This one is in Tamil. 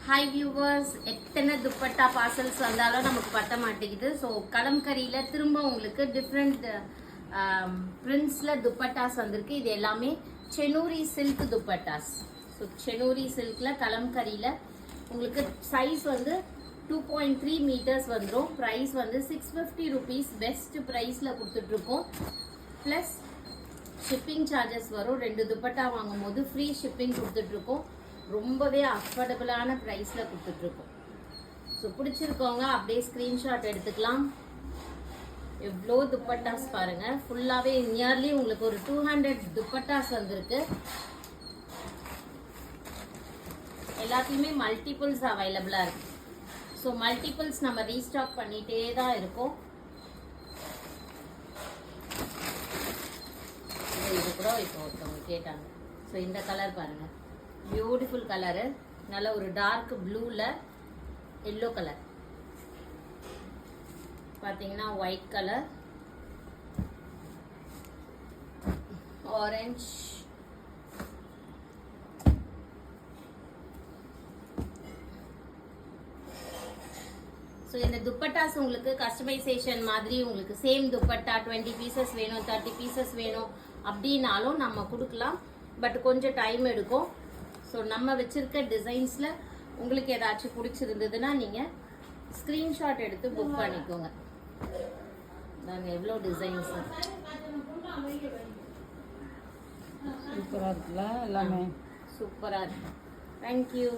ஹாய் வியூவர்ஸ், எத்தனை துப்பட்டா பார்சல்ஸ் வந்தாலும் நமக்கு பத்த மாட்டேங்குது. ஸோ கலம்கரியில் திரும்ப உங்களுக்கு டிஃப்ரெண்ட் பிரிண்ட்ஸில் துப்பட்டாஸ் வந்திருக்கு. இது எல்லாமே செனூரி சில்க் துப்பட்டாஸ். ஸோ செனூரி சில்கில் கலம்கரியில் உங்களுக்கு சைஸ் வந்து 2.3 மீட்டர்ஸ் வந்துடும். ப்ரைஸ் வந்து 650 rupees பெஸ்ட் ப்ரைஸில் கொடுத்துட்ருக்கோம். ப்ளஸ் ஷிப்பிங் சார்ஜஸ் வரும். 2 துப்பட்டா வாங்கும் போது ஃப்ரீ ஷிப்பிங் கொடுத்துட்ருக்கோம். ரொம்பவே அஃபோர்டபுளான ப்ரைஸில் கொடுத்துட்ருக்கோம். ஸோ பிடிச்சிருக்கோங்க அப்படியே ஸ்க்ரீன்ஷாட் எடுத்துக்கலாம். எவ்வளோ துப்பட்டாஸ் பாருங்கள். ஃபுல்லாகவே நியர்லி உங்களுக்கு ஒரு 200 துப்பட்டாஸ் வந்திருக்கு. எல்லாத்தையுமே மல்டிபிள்ஸ் அவைலபிளாக இருக்குது. ஸோ மல்டிபிள்ஸ் நம்ம ரீஸ்டாக் பண்ணிகிட்டே தான் இருக்கோம். இது கூட இப்போ ஒருத்தவங்க கேட்டாங்க. ஸோ இந்த கலர் பாருங்கள், பியூட்டிஃபுல் கலரு. நல்ல ஒரு டார்க் ப்ளூவில் எல்லோ கலர், பார்த்தீங்கன்னா ஒயிட் கலர், ஆரஞ்ச், ஸோ இந்த துப்பட்டாஸ் உங்களுக்கு கஸ்டமைசேஷன் மாதிரி உங்களுக்கு சேம் துப்பட்டா 20 பீசஸ் வேணும், 30 பீசஸ் வேணும் அப்படின்னாலும் நம்ம கொடுக்கலாம். பட் கொஞ்சம் டைம் எடுக்கும். ஸோ நம்ம வச்சிருக்க டிசைன்ஸில் உங்களுக்கு ஏதாச்சும் பிடிச்சிருந்ததுன்னா நீங்கள் ஸ்க்ரீன்ஷாட் எடுத்து புக் பண்ணிக்கோங்க. நாங்கள் எவ்வளோ டிசைன்ஸ் சூப்பராக இருக்குல்ல, எல்லாமே சூப்பராக இருக்கு. தேங்க்யூ.